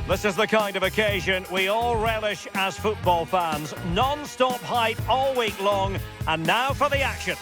This is the kind of occasion we all relish as football fans. Non-stop hype all week long, and now for the action.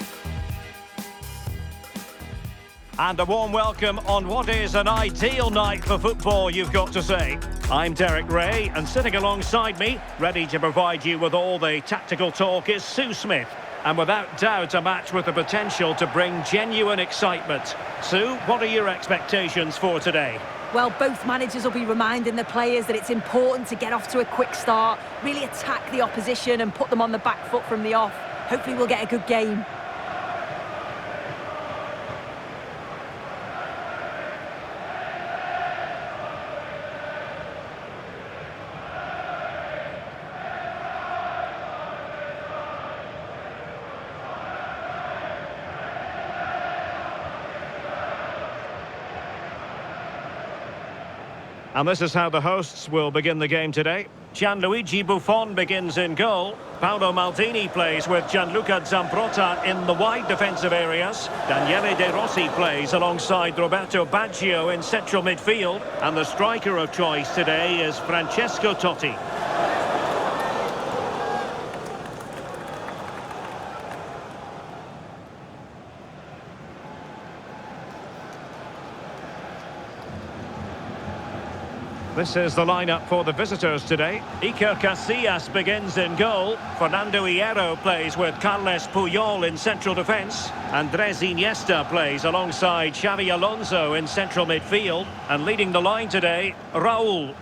And a warm welcome on what is an ideal night for football, you've got to say. I'm Derek Ray, and sitting alongside me, ready to provide you with all the tactical talk, is Sue Smith. And without doubt, a match with the potential to bring genuine excitement. Sue, what are your expectations for today? Well, both managers will be reminding the players that it's important to get off to a quick start, really attack the opposition and put them on the back foot from the off. Hopefully we'll get a good game. And this is how the hosts will begin the game today. Gianluigi Buffon begins in goal. Paolo Maldini plays with Gianluca Zambrotta in the wide defensive areas. Daniele De Rossi plays alongside Roberto Baggio in central midfield. And the striker of choice today is Francesco Totti. This is the lineup for the visitors today. Iker Casillas begins in goal. Fernando Hierro plays with Carles Puyol in central defence. Andres Iniesta plays alongside Xavi Alonso in central midfield. And leading the line today, Raúl.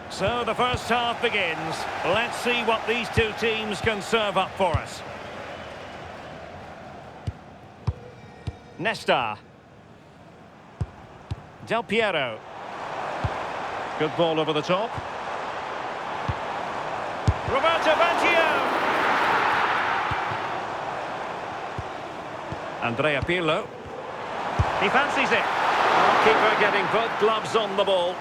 So the first half begins. Let's see what these two teams can serve up for us. Nesta. Del Piero. Good ball over the top. Roberto Baggio. Andrea Pirlo. He fancies it. Keeper getting both gloves on the ball.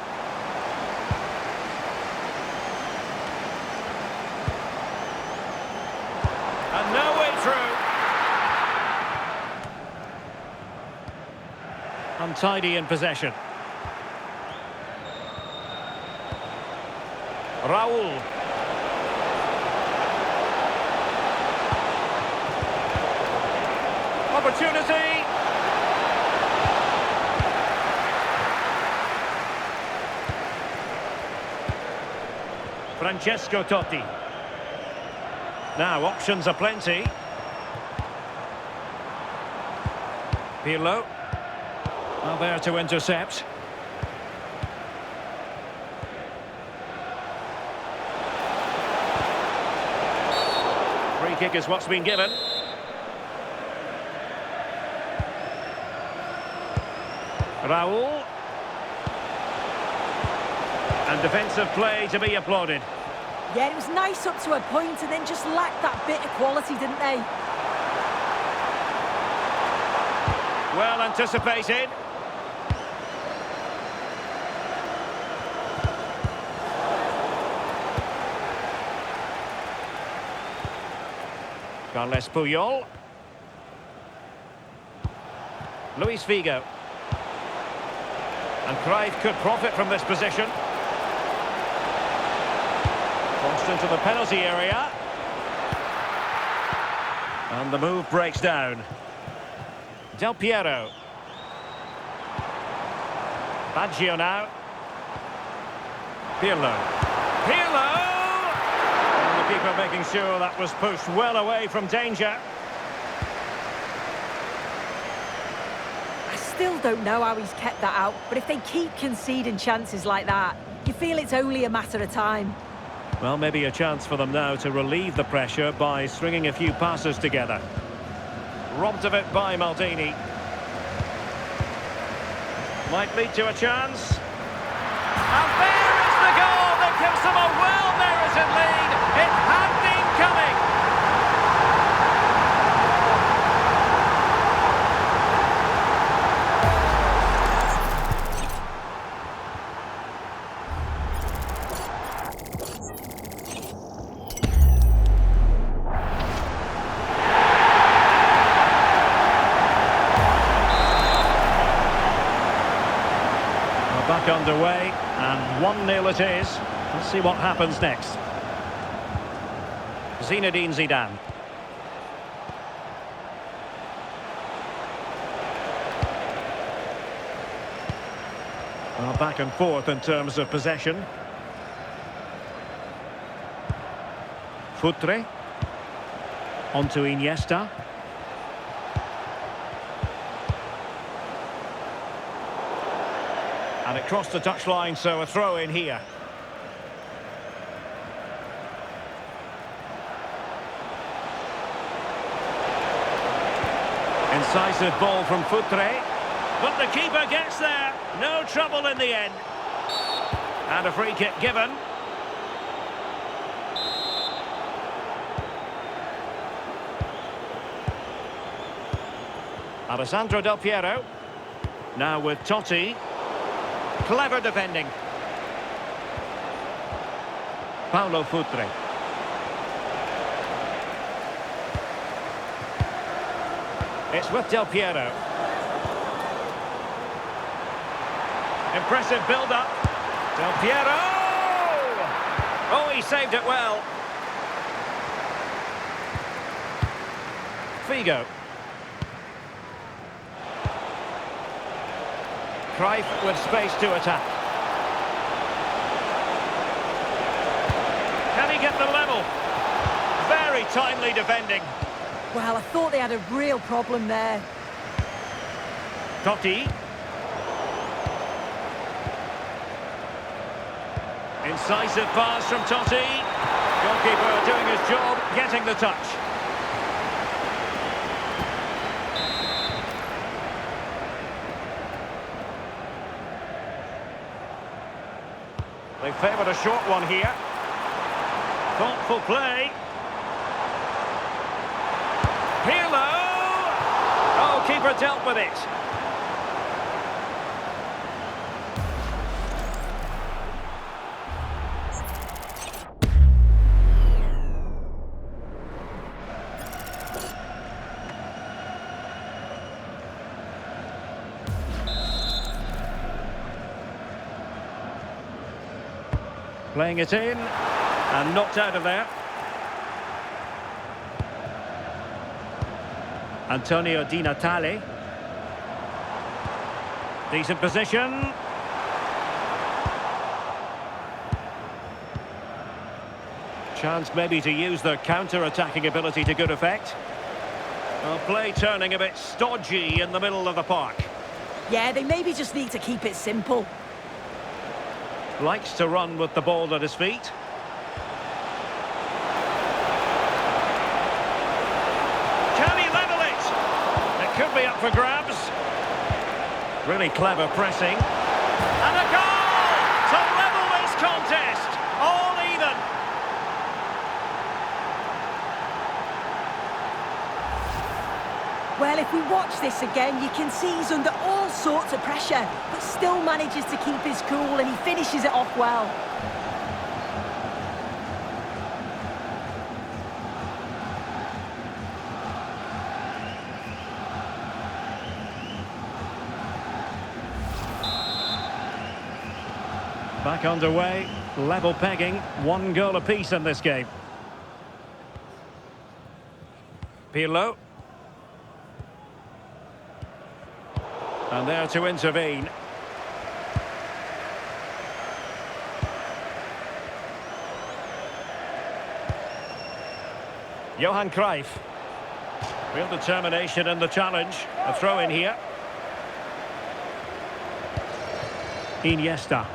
And no way through. Untidy in possession. Raúl. Opportunity. Francesco Totti. Now, options are plenty. Pirlo. Well, there to intercept. Free kick is what's been given. Raúl. And defensive play to be applauded. Yeah, it was nice up to a point and then just lacked that bit of quality, didn't they? Well anticipated. Carles Puyol. Luis Figo. And Cruyff could profit from this position. Crossed into the penalty area. And the move breaks down. Del Piero. Baggio now. Pirlo. Pirlo! And the keeper making sure that was pushed well away from danger. I still don't know how he's kept that out, but if they keep conceding chances like that, you feel it's only a matter of time. Well, maybe a chance for them now to relieve the pressure by stringing a few passes together. Robbed of it by Maldini. Might lead to a chance. And there is the goal that gives them a well-merited lead. underway, and 1-0 it is. Let's see what happens next. Zinedine Zidane. Well, back and forth in terms of possession. Futre. On to Iniesta. And it crossed the touchline, so a throw in here. Incisive ball from Futre. But the keeper gets there. No trouble in the end. And a free kick given. Alessandro Del Piero. Now with Totti. Clever defending. Paulo Futre. It's with Del Piero. Impressive build-up. Del Piero! Oh, he saved it well. Figo. Cruyff with space to attack. Can he get the level? Very timely defending. Well, I thought they had a real problem there. Totti. Incisive pass from Totti. Goalkeeper doing his job, getting the touch. They favoured a short one here. Thoughtful play. Pirlo! Oh, keeper dealt with it. Playing it in, and knocked out of there. Antonio Di Natale. Decent position. Chance maybe to use their counter-attacking ability to good effect. Well, play turning a bit stodgy in the middle of the park. Yeah, they maybe just need to keep it simple. Likes to run with the ball at his feet. Can he level it? It could be up for grabs. Really clever pressing. And a goal to level this contest. All even. Well, if we watch this again, you can see he's under all sorts of pressure, but still manages to keep his cool, and he finishes it off well. Back underway, level pegging, 1 goal apiece in this game. Pirlo. And there to intervene. Johan Cruyff. Real determination in the challenge. A throw in here. Iniesta.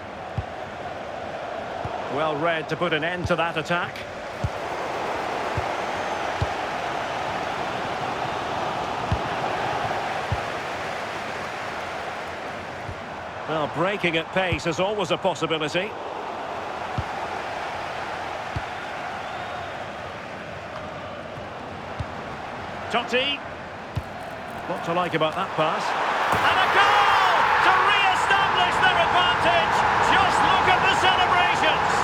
Well read to put an end to that attack. Well, breaking at pace is always a possibility. Totti. What to like about that pass. And a goal to re-establish their advantage. Just look at the celebrations.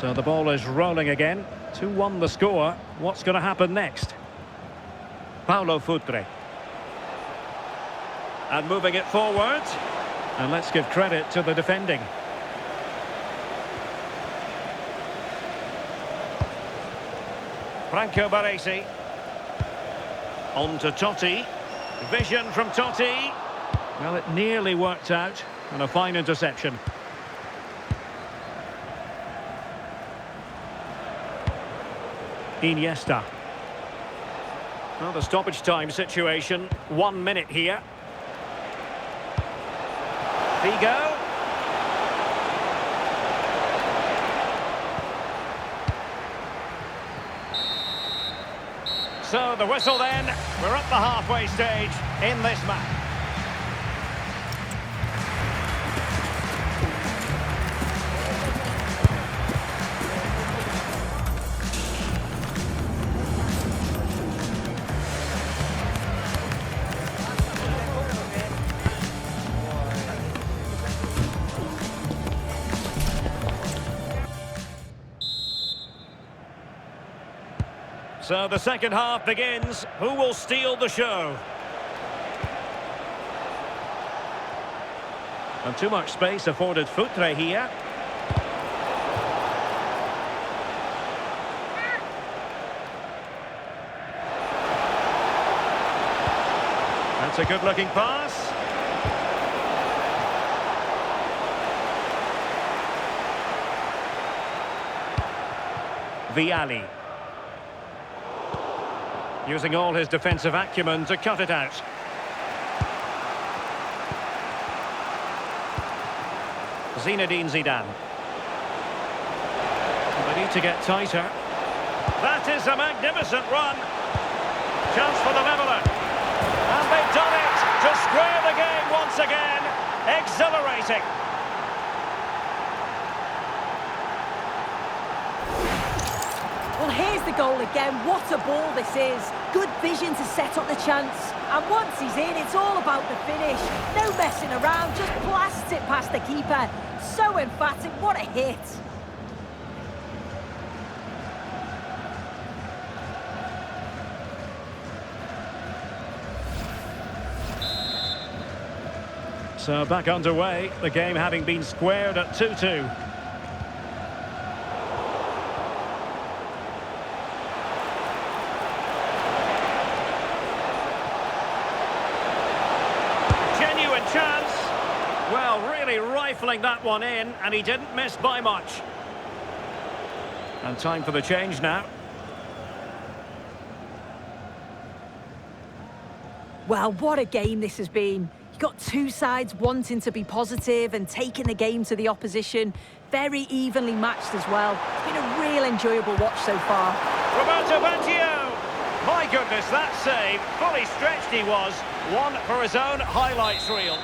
So the ball is rolling again. 2-1 the score. What's going to happen next? Paulo Futre. And moving it forward. And let's give credit to the defending. Franco Baresi. On to Totti. Vision from Totti. Well, it nearly worked out. And a fine interception. Iniesta. Well, the stoppage time situation. 1 minute here. Liga. So the whistle then. We're at the halfway stage in this match. So the second half begins. Who will steal the show? And too much space afforded Futre here. That's a good-looking pass. Vialli. Using all his defensive acumen to cut it out. Zinedine Zidane. They need to get tighter. That is a magnificent run. Chance for the leveller. And they've done it to square the game once again. Exhilarating. Well, here's the goal again. What a ball this is. Good vision to set up the chance. And once he's in, it's all about the finish. No messing around, just blasts it past the keeper. So emphatic, what a hit. So back underway, the game having been squared at 2-2. Chance. Well, really rifling that one in, and he didn't miss by much. And time for the change now. Well, what a game this has been. You've got two sides wanting to be positive and taking the game to the opposition. Very evenly matched as well. It's been a real enjoyable watch so far. Roberto Baggio! My goodness, that save. Fully stretched he was. One for his own highlights reel.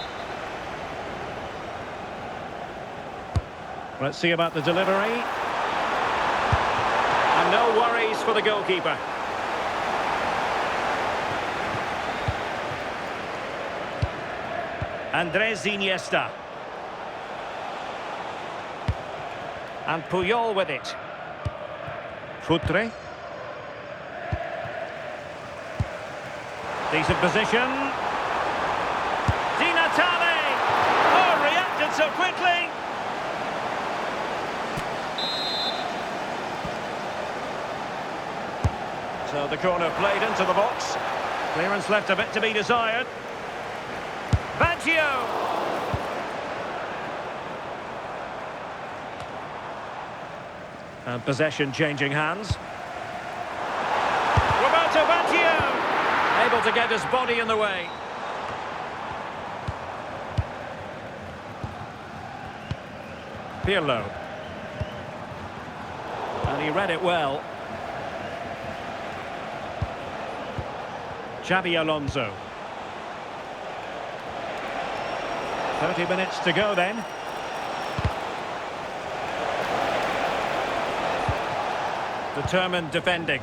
Let's see about the delivery. And no worries for the goalkeeper. Andres Iniesta. And Puyol with it. Futre. Decent position. Di Natale! Oh, reacted so quickly! So the corner played into the box. Clearance left a bit to be desired. Baggio! And possession changing hands. Roberto Baggio! Able to get his body in the way. Pirlo. And he read it well. Xabi Alonso. 30 minutes to go then. Determined defending.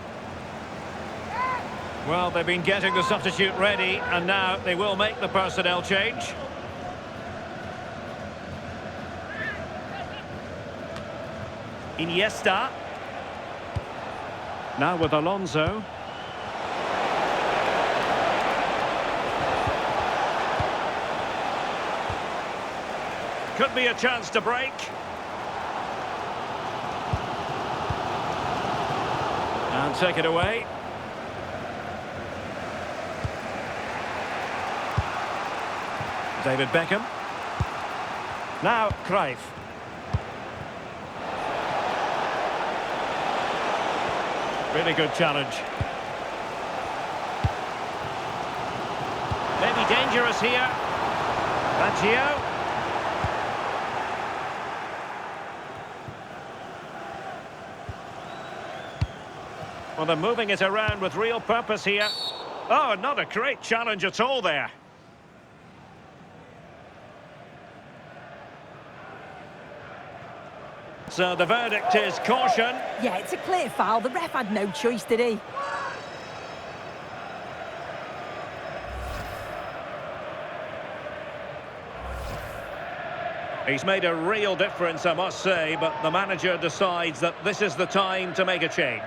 Well, they've been getting the substitute ready, and now they will make the personnel change. Iniesta. Now with Alonso. Could be a chance to break. And take it away. David Beckham. Now Cruyff. Really good challenge. Maybe dangerous here. Baggio. Well, they're moving it around with real purpose here. Oh, not a great challenge at all there. So the verdict is caution. Yeah, it's a clear foul. The ref had no choice, did he? He's made a real difference, I must say, but the manager decides that this is the time to make a change.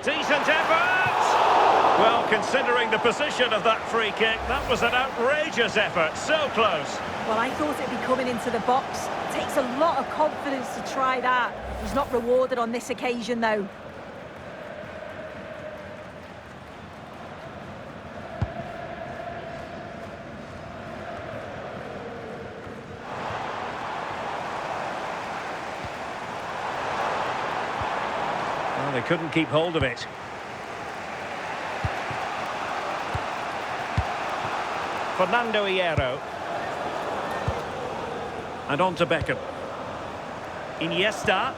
Decent effort! Well, considering the position of that free kick, that was an outrageous effort. So close. Well, I thought it'd be coming into the box. It takes a lot of confidence to try that. He's not rewarded on this occasion, though. They couldn't keep hold of it. Fernando Hierro. And on to Beckham. Iniesta.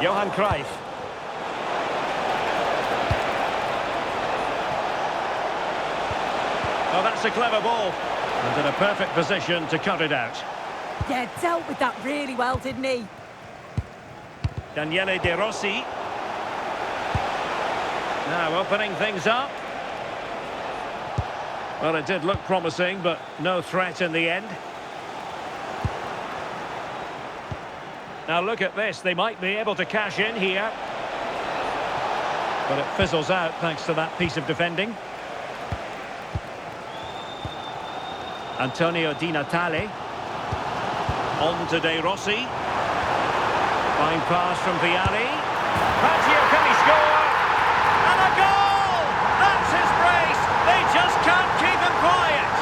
Johan Cruyff. Oh, that's a clever ball. And in a perfect position to cut it out. Yeah, dealt with that really well, didn't he? Daniele De Rossi. Now opening things up. Well, it did look promising, but no threat in the end. Now look at this. They might be able to cash in here. But it fizzles out thanks to that piece of defending. Antonio Di Natale. On to De Rossi. Fine pass from Vialli. Baggio, can he score? And a goal! That's his brace! They just can't keep him quiet!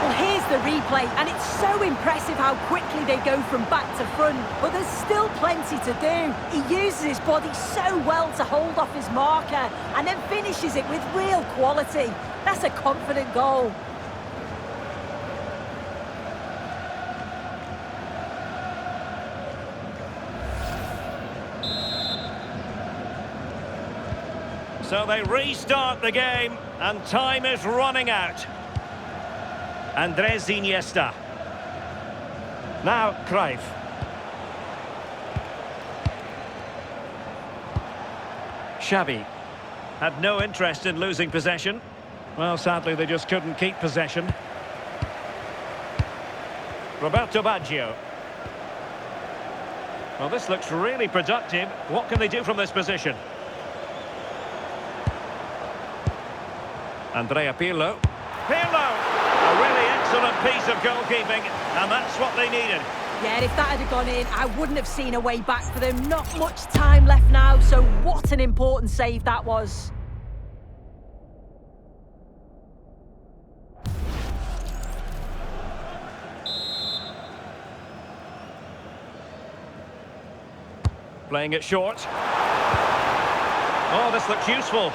Well, here's the replay, and it's so impressive how quickly they go from back to front, but there's still plenty to do. He uses his body so well to hold off his marker, and then finishes it with real quality. That's a confident goal. So they restart the game, and time is running out. Andres Iniesta. Now Cruyff. Xavi had no interest in losing possession. Well, sadly, they just couldn't keep possession. Roberto Baggio. Well, this looks really productive. What can they do from this position? Andrea Pirlo. Pirlo! A really excellent piece of goalkeeping, and that's what they needed. Yeah, if that had gone in, I wouldn't have seen a way back for them. Not much time left now, so what an important save that was. Playing it short. Oh, this looks useful.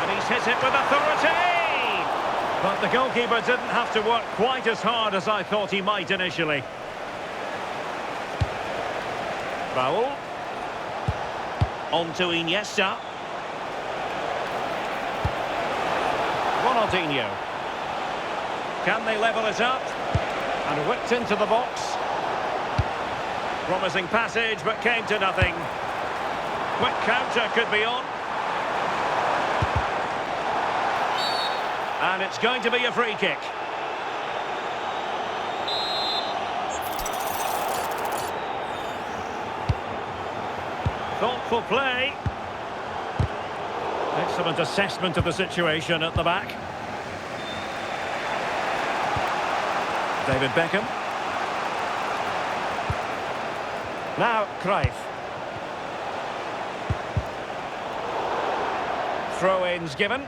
And he's hit it with authority! But the goalkeeper didn't have to work quite as hard as I thought he might initially. Foul. On to Iniesta. Ronaldinho. Can they level it up? And whipped into the box. Promising passage, but came to nothing. Quick counter could be on. And it's going to be a free kick. Thoughtful play. Excellent assessment of the situation at the back. David Beckham. Now Cruyff. Throw-ins given.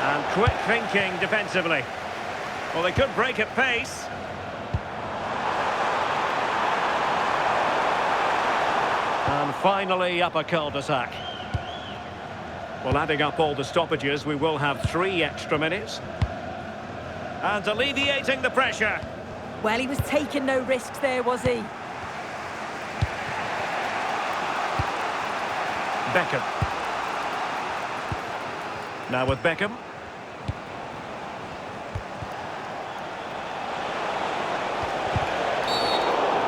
And quick thinking defensively. Well, they could break at pace. And finally up a cul-de-sac. Well, adding up all the stoppages, we will have 3 extra minutes. And alleviating the pressure. Well, he was taking no risks there, was he? Beckham. Now with Beckham.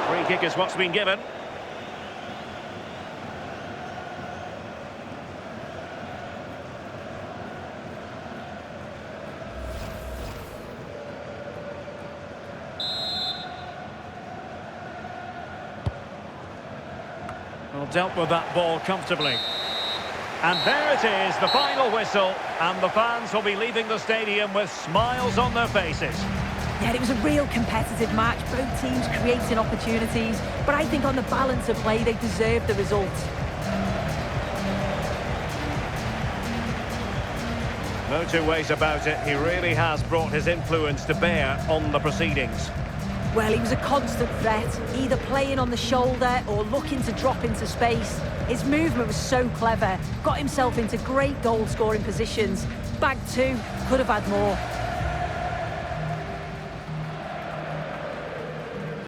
Free kick is what's been given. Well, dealt with that ball comfortably. And there it is, the final whistle, and the fans will be leaving the stadium with smiles on their faces. Yeah, it was a real competitive match, both teams creating opportunities, but I think on the balance of play, they deserved the result. No two ways about it, he really has brought his influence to bear on the proceedings. Well, he was a constant threat, either playing on the shoulder or looking to drop into space. His movement was so clever, got himself into great goal-scoring positions. Bag 2, could have had more.